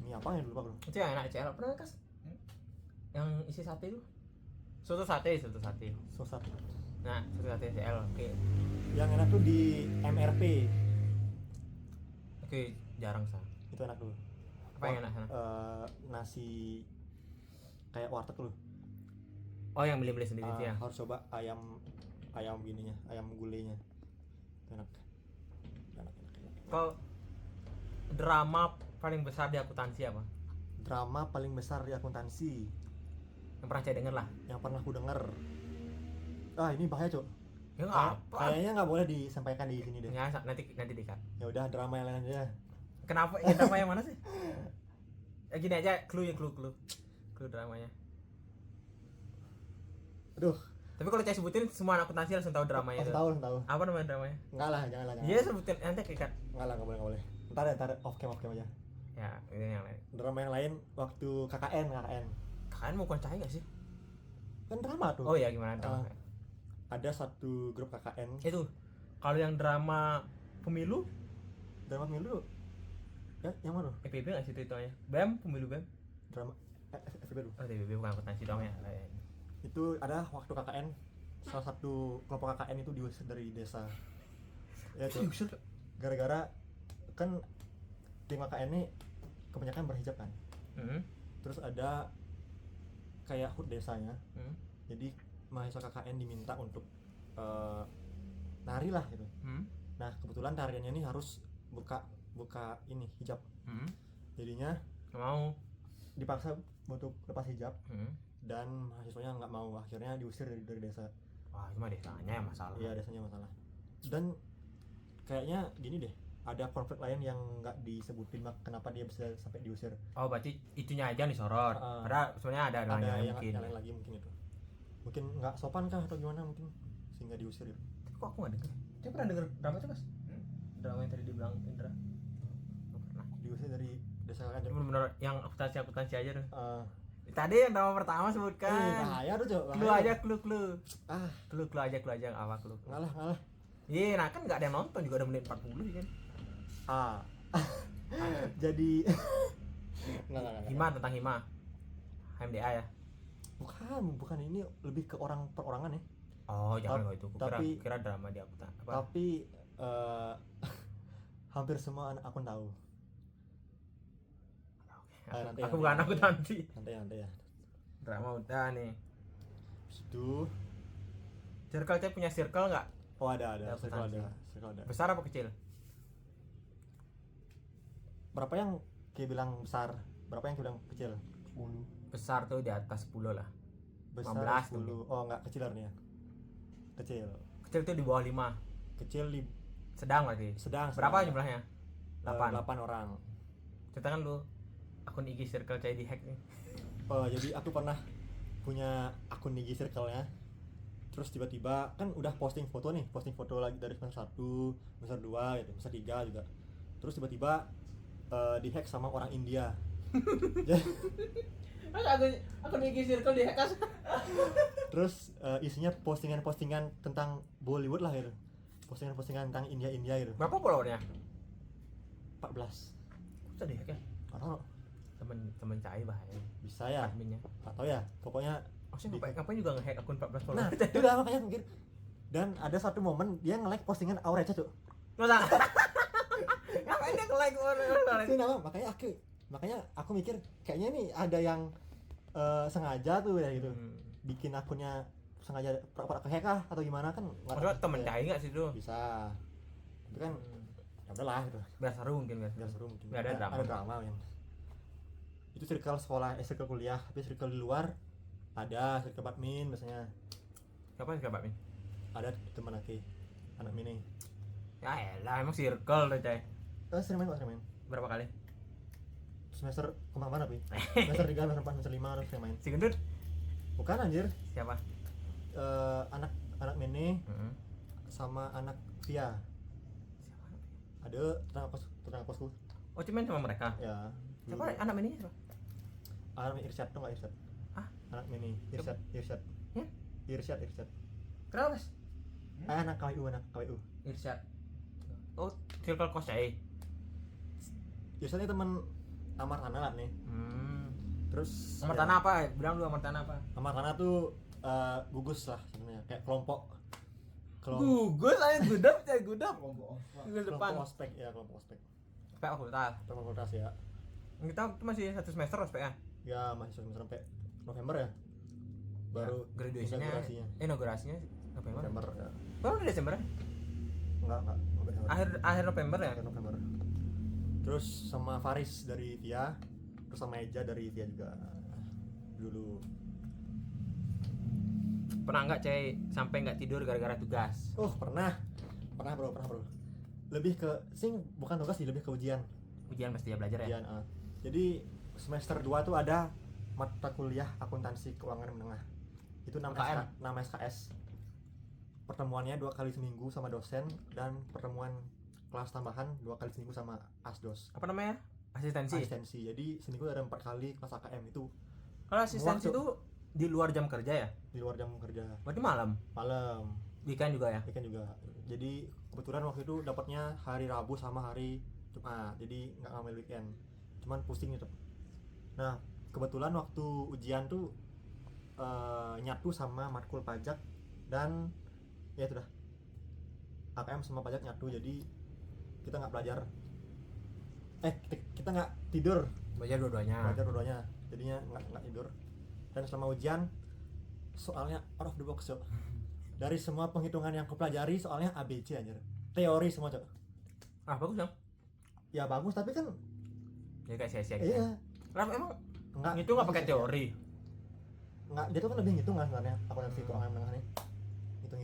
Mie apa ya dulu Pak? Itu yang enak CL. Pernah kas? Yang isi sate itu? Soto sate. Sosat. Nah, soto sate CL. Oke. Yang enak tuh di MRP. Oke, jarang sah. Itu enak dulu. Apa yang enak sana? Nasi kayak warteg loh. Oh, yang beli sendiri itu ya. Harus coba ayam gininya, ayam gulainya. Itu enak. Kalau drama paling besar di akuntansi apa? Drama paling besar di akuntansi Yang pernah saya denger lah. yang pernah aku denger. Ini bahaya, Cok. Ya apa? Kayaknya nggak boleh disampaikan di sini deh. Ya, nanti dikat. Ya udah, drama yang lain aja. Kenapa? Ya, drama yang mana sih? Gini aja, clue dramanya. Aduh, Tapi kalau saya sebutin semua anak akuntansi langsung tahu dramanya itu. langsung tahu. Apa namanya dramanya? Enggak lah, jangan lah. Iya, sebutin nanti dikat. Enggak lah, nggak boleh. Ntar off cam aja. Ya, ini yang lain. Drama yang lain waktu KKN. Kalian mau koncain enggak sih? Kan drama tuh. Oh ya, gimana drama? Ada satu grup KKN. Itu kalau yang drama pemilu drama pemilu ya yang mana? FPB nggak sih itu ya? BEM, pemilu BEM. Drama FIB dulu. Oh, TPB bukan akuntansi dong ya. Lain. Itu ada waktu KKN, salah satu kelompok KKN itu diusir dari desa. Ya tuh. Gara-gara kan tim KKN ini kebanyakan berhijab kan. Terus ada kayak HUT desanya. Jadi mahasiswa KKN diminta untuk nari lah gitu. Nah kebetulan tariannya ini harus buka ini hijab. Jadinya Nggak mau. dipaksa untuk lepas hijab dan mahasiswanya nggak mau, akhirnya diusir dari desa. Wah, cuma desanya yang masalah. Iya, desanya masalah. Dan kayaknya gini deh, ada konflik lain yang nggak disebutin kenapa dia bisa sampai diusir. Oh, berarti itunya aja yang disorot. Padahal sebenarnya ada Ada yang mungkin. lain lagi mungkin itu. Mungkin nggak sopan kah atau gimana mungkin sehingga diusir itu. Tapi kok aku nggak denger? Dia pernah denger drama itu, Mas? Drama yang tadi dibilang Indra. Nggak pernah. Diusir dari desa kan. Bener-bener yang akuntansi aja tuh. Eh, Tadi yang drama pertama sebutkan. bahaya tuh, Cok. Clue aja, clue. Ah, Clue aja apa clue. ngalah. Iya, nah kan nggak ada yang nonton juga, udah menit 40 kan. Ah. Jadi nggak. Hima, tentang Hima. HMDA ya. Bukan ini lebih ke orang perorangan ya. Oh, jangan kalau itu. Kira Tapi- drama dia apa? Tapi hampir semua akun tahu. Nanti Aku ya. bukan akuntansi. Nanti ya. Drama udah nih. Situ. Circle C punya circle nggak? Oh ada. Ya, Circle akuntansi. ada. Besar apa kecil? Berapa yang kayak bilang besar? Berapa yang kayak bilang kecil? 10. Besar tuh di atas 10 lah. Besar 15 10. Oh enggak, kecil artinya. Kecil. Kecil tuh di bawah 5. Kecil di Sedang berarti. sedang. Berapa jumlahnya? 8 8. orang. Ceritakan lu akun IG circle C di hack nih. Oh, jadi aku pernah punya akun IG Circle-nya. Terus tiba-tiba kan udah posting foto lagi dari semester 1, semester 2 gitu, semester 3 juga. Terus tiba-tiba dihack sama orang India. Mas akun IG circle di hack. Terus isinya postingan-postingan tentang Bollywood lah gitu. Postingan-postingan tentang India gitu. Berapa followernya? 14. Bisa di hack ya? Atau Temen cai bahaya. bisa ya? Adminnya. Atau ya, pokoknya Maksudnya ngapain juga nge-hack akun 14 follower? nah, itu lah makanya mikir. Dan ada satu momen dia nge-like postingan Aureca, Cuk. Masa? Ngapain dia nge-like Itu nama makanya aku mikir kayaknya nih ada yang sengaja tuh ya gitu. Bikin akunnya sengaja pura-pura ke-hack kah atau gimana kan? Maksudnya temen cai nggak sih itu? Bisa. Tapi kan ya udahlah gitu. Biar seru mungkin Biar seru mungkin. Nggak ada drama. Ada drama kan. Itu circle sekolah, circle kuliah, tapi circle di luar ada circle badminton biasanya. Siapa sih Pak Min? Ada teman aku anak mini. Ya elah, emang circle deh cai. Sering main. Berapa kali? Semester kemana Pi? Semester 3, semester 4, semester 5 harus sering main. Si gendut? Bukan anjir. Siapa? Anak mini sama anak Via. Ada tetangga kosku. Oh, cuman sama mereka. Ya. Siapa anak ini siapa? Anak Irsyad tuh nggak Irsyad? Ah? Anak mini Irsyad. Ya? Irsyad. Kenapa, Mas? Anak KWU. Irsyad. Oh, circle kos cai. Irsyad ini teman Amar Tanah lah nih. Terus Amar Tanah apa? Bilang dulu Amar Tanah apa? Amar Tanah tuh gugus lah sebenarnya, kayak kelompok Gugus aja gudap. Gugus depan. kelompok ospek. Pak fakultas. Fakultas ya. Kita tuh masih 1 semester ospek ya? Ya masih sampai November ya. Baru graduasinya. Inaugurasinya November. November ya. Baru di Desember ya? Enggak Desember. Akhir November ya? Akhir November. Terus sama Faris dari Via, terus sama Eja dari Via juga dulu. Pernah nggak cai sampai nggak tidur gara-gara tugas? Oh pernah bro. Lebih ke bukan tugas sih, lebih ke ujian. Ujian pasti ya belajar ya? Ujian, jadi semester 2 tuh ada mata kuliah akuntansi keuangan menengah. Itu nama SKS. Pertemuannya 2 kali seminggu sama dosen, dan pertemuan kelas tambahan 2 kali seminggu sama ASDOS. Apa namanya? Asistensi. Jadi seminggu ada 4 kali kelas AKM itu Kalau asistensi itu di luar jam kerja ya? di luar jam kerja. Berarti malam. Weekend juga ya? Weekend juga. Jadi kebetulan waktu itu dapatnya hari Rabu sama hari Jumat, jadi nggak ngambil weekend, cuman pusing gitu. Nah kebetulan waktu ujian tuh nyatu sama matkul pajak dan ya sudah AKM sama pajak nyatu, jadi kita nggak belajar, kita nggak tidur, Belajar dua-duanya. jadinya nggak tidur. Dan selama ujian soalnya out of the box cok. Dari semua penghitungan yang aku pelajari soalnya ABC aja, teori semua cok. Bagus dong. Ya bagus tapi kan Ya kayak sia-sia gitu. iya Kenapa emang nggak itu nggak pakai teori? nggak, dia tuh kan lebih ngitung kan sebenarnya akuntansi keuangan menengah nih,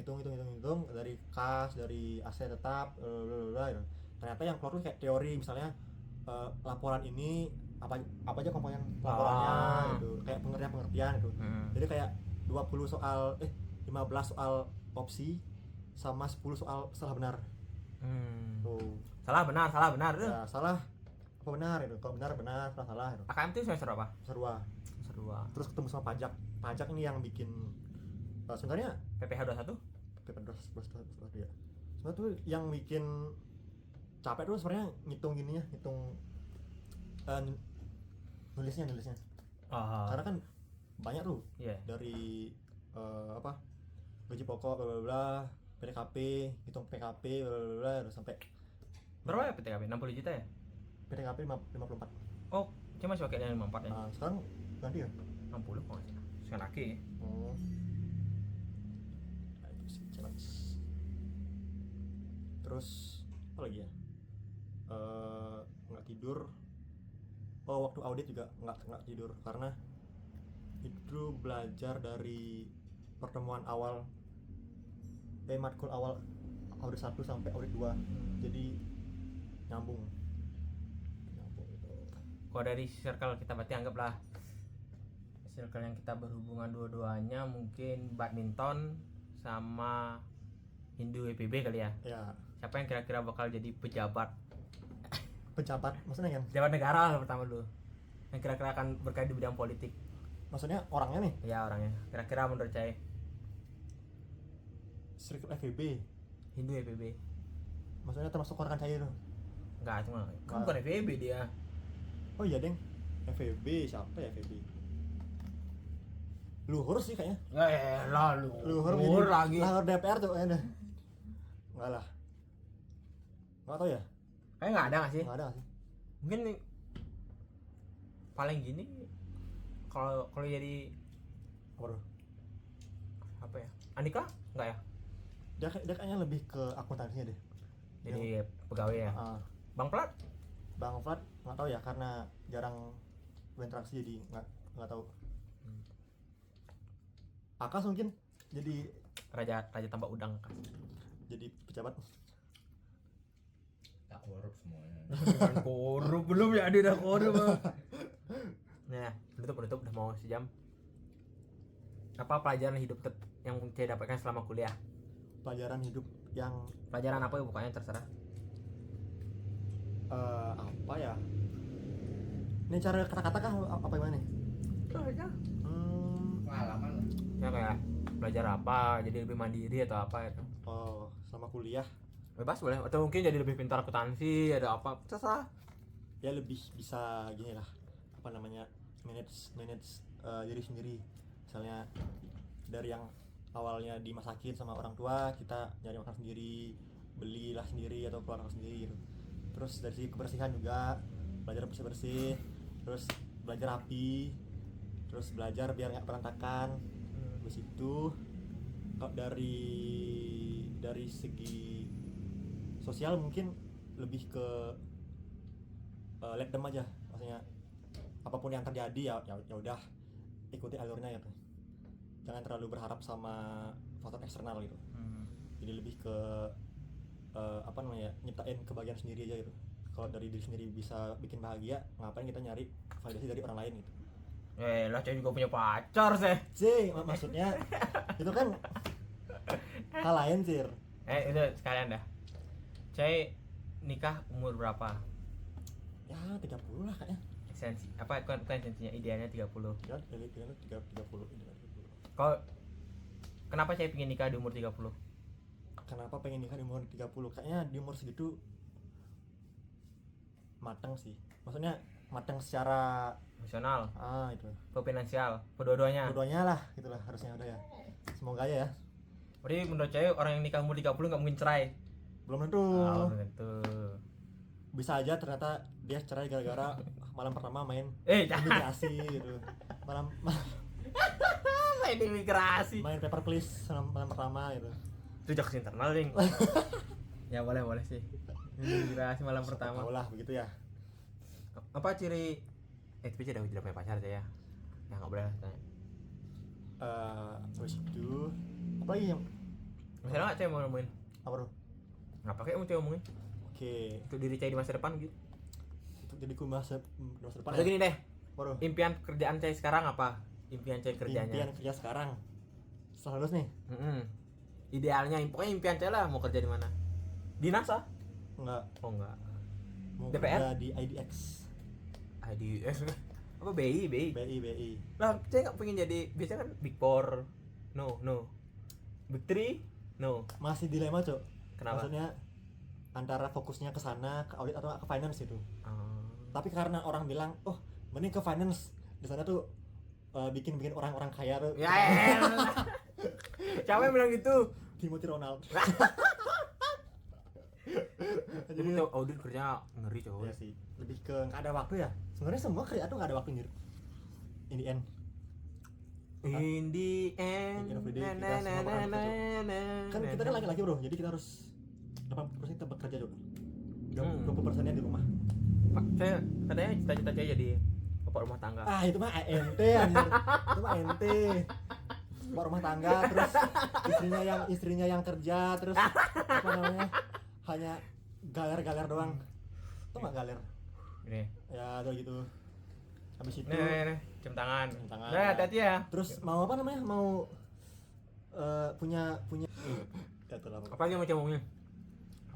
hitung dari kas, dari aset tetap, gitu. Ternyata yang keluar tuh kayak teori, misalnya laporan ini apa aja komponen laporannya gitu, kayak pengertian gitu. Jadi kayak 20 soal 15 soal opsi sama 10 soal salah benar. Tuh. Salah benar. Ya, salah apa benar itu. Kalau benar salah itu. AKM itu semester apa? Semester 2. Terus ketemu sama pajak. Pajak ini yang bikin sebenarnya PPh 21? PPh 21 ya. Sebenarnya tuh yang bikin capek tuh sebenarnya ngitung gininya, ngitung nulisnya. Karena kan banyak tuh. Yeah. Dari gaji pokok bla bla bla, PDKP, hitung PKP bla bla bla, terus sampai berapa ya PTKP? 60 juta ya? PDKP 54. Oh, cuma masih pakai yang 54 ya? Sekarang ganti ya? 60 kok masih. Sekarang lagi. Nah, itu sih challenge. Terus apa lagi ya? Nggak tidur. Waktu audit juga nggak tidur karena itu belajar dari pertemuan awal matkul awal audit 1 sampai audit 2, jadi nyambung gitu. Kalau dari circle kita berarti anggaplah circle yang kita berhubungan dua-duanya mungkin badminton sama Hindu EPB kali ya. Ya. Siapa yang kira-kira bakal jadi pejabat maksudnya kan? Pejabat negara lah pertama dulu. Yang kira-kira akan berkait di bidang politik. Maksudnya orangnya nih? Ya orangnya. Kira-kira menurut saya Circle FEB. Hindu EPB. Maksudnya termasuk orang cair tuh? Enggak, cuma kan bukan FEB dia. Oh iya deng, FEB siapa ya FEB? Luhur sih kayaknya. Luhur lagi. Luhur DPR tuh kayaknya. Enggak lah. Enggak tahu ya? Kayaknya enggak ada enggak sih? Enggak ada sih. Mungkin paling gini kalau jadi apa ya? Andika? Enggak ya? Dia kayaknya lebih ke akuntansinya deh. Jadi pegawai ya. Bang Plat nggak tahu ya karena jarang berinteraksi jadi nggak tahu. Akas mungkin jadi raja tambak udang kan. Jadi pejabat. Tak korup semuanya. Bukan korup, belum ya dia udah korup. Nah, penutup udah mau sejam. Apa pelajaran hidup yang saya dapatkan selama kuliah? Pelajaran hidup yang Pelajaran apa ya pokoknya terserah. Apa ya? Ini cara kata-kata kah apa gimana nih? Aja. Pengalaman lah. Ya kayak belajar apa, jadi lebih mandiri atau apa itu. Sama kuliah Bebas boleh, atau mungkin jadi lebih pintar akuntansi, ada apa, terserah. ya lebih bisa gini lah, apa namanya, manage diri sendiri. Misalnya dari yang awalnya dimasakin sama orang tua, kita nyari makan sendiri, belilah sendiri atau keluar sendiri gitu. Terus dari segi kebersihan juga belajar bersih, terus belajar rapi, terus belajar biar nggak berantakan. Terus itu kalau dari segi sosial mungkin lebih ke let them aja, maksudnya apapun yang terjadi ya udah ikuti alurnya ya, jangan terlalu berharap sama faktor eksternal gitu. Jadi lebih ke apa namanya, nyiptain kebahagiaan sendiri aja gitu. Kalau dari diri sendiri bisa bikin bahagia, ngapain kita nyari validasi dari orang lain gitu. Lah saya juga punya pacar sih. Maksudnya itu kan hal lain sih. Itu sekalian dah. Saya nikah umur berapa? Ya 30 lah kayaknya. Esensi apa kan esensinya, idealnya 30. Ya, idealnya 30. Kalau kenapa saya pengen nikah di umur 30? Kenapa pengen nikah di umur 30? Kayaknya di umur segitu mateng sih, maksudnya mateng secara Emosional, itu finansial, kedua-duanya. keduanya lah gitulah harusnya udah ya, semoga aja ya. Berarti menurut cewek orang yang nikah umur 30 nggak mungkin cerai. Belum tentu, Belum tentu. bisa aja ternyata dia cerai gara-gara malam pertama main Jangan imigrasi gitu, malam main imigrasi. main paper please malam pertama gitu. Itu jokes internal, Ding. Ya boleh sih. Imigrasi malam pertama. Tahu lah begitu ya. Apa ciri tapi tidak punya pacar aja ya. Ya nggak boleh lah tanya. Terus itu apa lagi yang Misalnya nggak cewek mau nemuin? apa tuh? Nggak pakai mau cewek ngomongin? Oke, Untuk diri cewek di masa depan gitu. untuk diriku masa depan Atau gini deh, apa tuh? impian kerjaan cewek sekarang apa? Impian cewek kerjanya. Impian kerja sekarang setelah lulus nih. Idealnya, pokoknya impian cewek lah mau kerja di mana? Di NASA? Enggak, Oh enggak. mau DPR? kerja di IDX, IDS apa BI? BI. Lah, cewek nggak pengen jadi, biasanya kan Big Four, no, Big Three, no. Masih dilema, Cok. Kenapa? Maksudnya antara fokusnya ke sana, ke audit atau ke finance itu. Tapi karena orang bilang, "Oh, mending ke finance." Di sana tuh bikin orang-orang kaya tuh. Ya, siapa yang bilang gitu? Timothy Ronald. Jadi audit kerja ngeri cowok. Ya sih, lebih ke nggak ada waktu ya. Sebenarnya semua kerja tuh nggak ada waktu nyuruh. In the end. In the end, of the day, kita semua bakal bekerja. Kan kita kan laki-laki, Bro. Jadi kita harus 80% kita bekerja dulu. 20%-nya di rumah. Saya katanya cita-cita saya jadi bapak rumah tangga. Itu mah ente anjir. Itu mah ente. Bapak rumah tangga, terus istrinya yang kerja, terus apa namanya? Hanya galer-galer doang. Itu mah galer. Ini. Ya, kayak gitu. Habis itu Nih, cium tangan. Cium tangan. Nah, hati-hati ya. terus mau apa namanya? Mau punya Gak lama. Apa lagi yang mau ngomongin?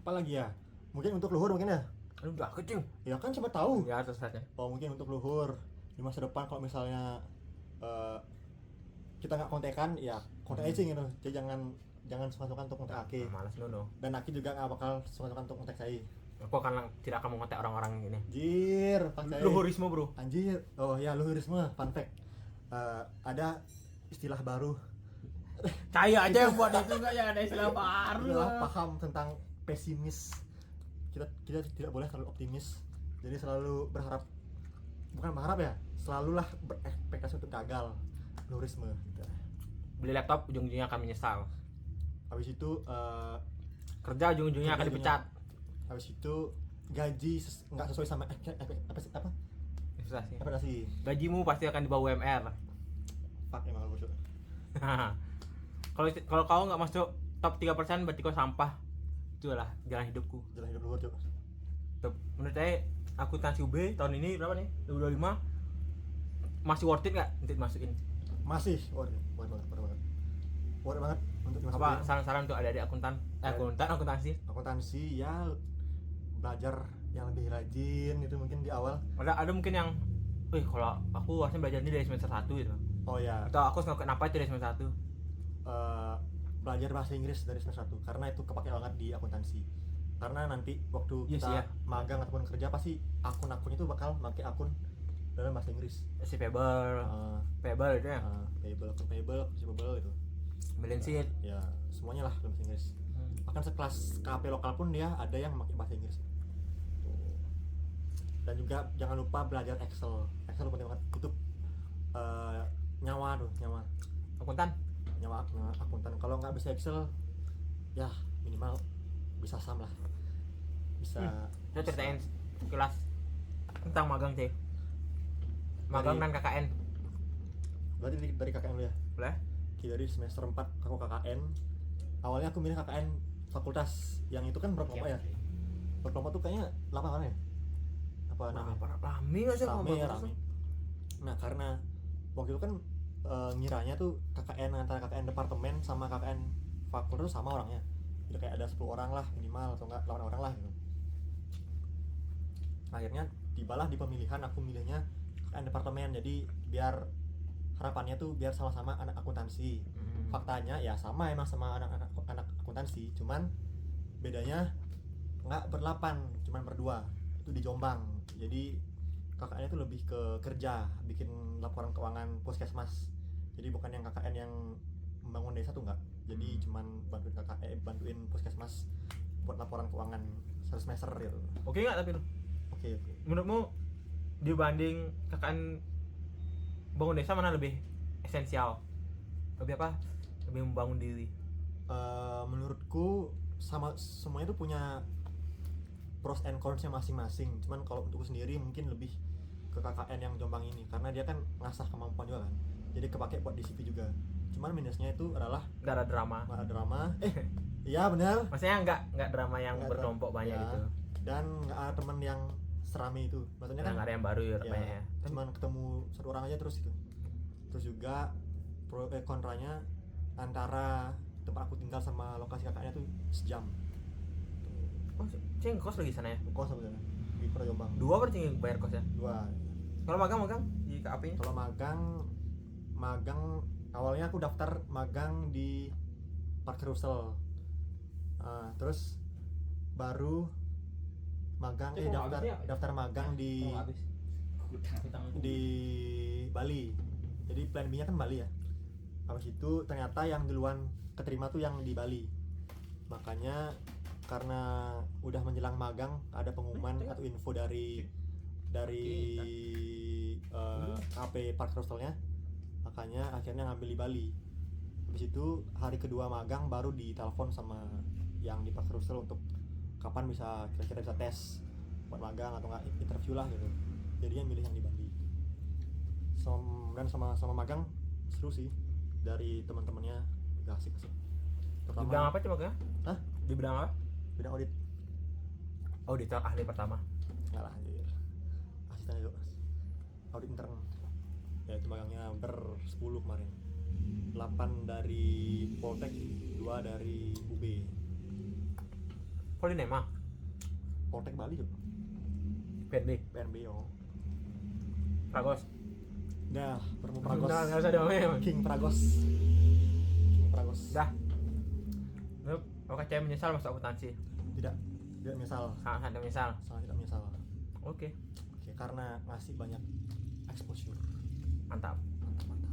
Apa lagi ya? Mungkin untuk luhur mungkin ya. Aduh, udah kecing. Ya kan siapa tahu. Ya, terus saja. Oh, mungkin untuk luhur di masa depan kalau misalnya kita nggak kontekan, ya kontek aja gitu. Jadi jangan suka-suka untuk kontek Aki. Malas nono. Dan Aki juga nggak bakal suka-suka untuk kontek saya. Aku akan tidak akan mengontak orang-orang ini. Anjir, pakai Luhurisme, Bro. Anjir. Oh ya, luhurisme, fun fact. Ada istilah baru. Saya aja yang buat itu, enggak ada istilah baru. Adalah paham tentang pesimis. Kita tidak boleh terlalu optimis. Jadi selalu berharap, bukan berharap ya, selalulah berekspektasi untuk gagal. Luhurisme gitu. Beli laptop ujung-ujungnya akan menyesal. Habis itu Kerja ujung-ujungnya akan dipecat. habis itu gaji nggak sesuai sama apa Investasi. ekspektasi. Gajimu pasti akan di bawah UMR. Fuck, emang bosok. Kalau kau nggak masuk top 3% berarti kau sampah. Itulah jalan hidupku. Jalan hidup luhur, Cok. Menurut saya akuntansi UB tahun ini berapa nih? 2025 masih worth it nggak untuk dimasukin? Masih worth banget untuk dimasukin. Apa saran-saran untuk adik-adik akuntansi? Akuntansi ya belajar yang lebih rajin itu mungkin di awal. Ada mungkin yang kalau aku harusnya belajar ini dari semester 1 gitu. Oh ya, Atau aku harus ngelakuin apa itu dari semester 1? belajar bahasa Inggris dari semester 1 karena itu kepake banget di akuntansi. Karena nanti waktu Yes, kita ya. magang ataupun kerja pasti akun-akun itu bakal pakai akun dalam bahasa Inggris. Si payable itu ya. Payable gitu. Balance sheet. Ya, semuanya lah dalam bahasa Inggris. Bahkan sekelas KP lokal pun dia ada yang pakai bahasa Inggris. Tuh. Dan juga jangan lupa belajar Excel. Excel penting banget. Itu nyawa Akuntan. akuntan. Kalau nggak bisa Excel, ya minimal bisa SAM lah. Bisa. Saya ceritain kelas tentang magang sih. Magang dan KKN. Berarti dari KKN lu ya? Boleh? Dari semester 4 aku KKN. Awalnya aku milih KKN fakultas yang itu kan berkelompok ya. Berkelompok tuh kayaknya 8 orang ya? Apa namanya? Rame nggak sih? Rame. Nah, karena waktu itu kan ngiranya tuh KKN antara KKN departemen sama KKN fakultas tuh sama orangnya. Jadi kayak ada 10 orang lah minimal atau enggak 8 orang lah gitu. Akhirnya tibalah di pemilihan aku milihnya KKN departemen. Jadi biar harapannya tuh biar sama-sama anak akuntansi. Faktanya ya sama emang sama anak akuntansi, cuman bedanya nggak ber-8, cuman berdua. Itu itu di Jombang. Jadi KKN itu lebih ke kerja, bikin laporan keuangan puskesmas. Jadi bukan yang KKN yang membangun desa tuh enggak. Jadi cuman bantuin KKN, bantuin puskesmas buat laporan keuangan 1 semester gitu. Oke nggak tapi lu? Oke. Menurutmu dibanding KKN bangun desa mana lebih esensial? Lebih apa? Lebih membangun diri. Menurutku sama semuanya itu punya pros and cons-nya masing-masing. Cuman kalau untuk sendiri mungkin lebih ke KKN yang Jombang ini karena dia kan ngasah kemampuan juga kan. Jadi kepake buat di CV juga. Cuman minusnya itu adalah Nggak ada drama. nggak ada drama. Iya benar. Maksudnya nggak drama yang Nggak berkelompok banyak ya. gitu. Dan nggak ada temen yang serame itu. Maksudnya kan Nggak ada yang baru ya, banyak ya. cuman ketemu satu orang aja terus gitu. Terus juga kontranya antara tempat aku tinggal sama lokasi kakaknya tuh sejam. Oh, cing kos lagi sana ya? Kos sebenarnya di Kota Jombang. 2 berarti yang bayar kos ya? 2. Kalau magang di KAP-nya? Kalau magang awalnya aku daftar magang di Park Russell. Terus baru magang daftar magang di Bali. Jadi plan B-nya kan Bali ya. Habis itu ternyata yang duluan keterima tuh yang di Bali. Makanya karena udah menjelang magang ada pengumuman atau info dari KP Park Russell-nya. Makanya akhirnya ngambil di Bali. Habis itu hari kedua magang baru ditelepon sama yang di Park Russell untuk kapan bisa kira-kira bisa tes buat magang atau enggak interview lah gitu. Jadinya milih yang di Bali. Dan sama magang seru sih, dari teman-temannya juga asik sih. Di bidang apa coba ya? Hah? Di bidang apa? Bidang audit. Auditor ahli pertama. Enggak lah anjir. Asisten itu. Audit intern. Ya itu magangnya 10 kemarin. 8 dari Poltek, 2 dari UB. Polinema. Poltek Bali juga. PNB yo. Pragos. Dah, Permu Pragos. Udah, nggak usah diomongin. King Pragos. Dah. Lu OKCM menyesal masuk akuntansi? Tidak menyesal. Sangat menyesal. Sangat tidak menyesal. Oke. Karena ngasih banyak exposure. Mantap. Mantap.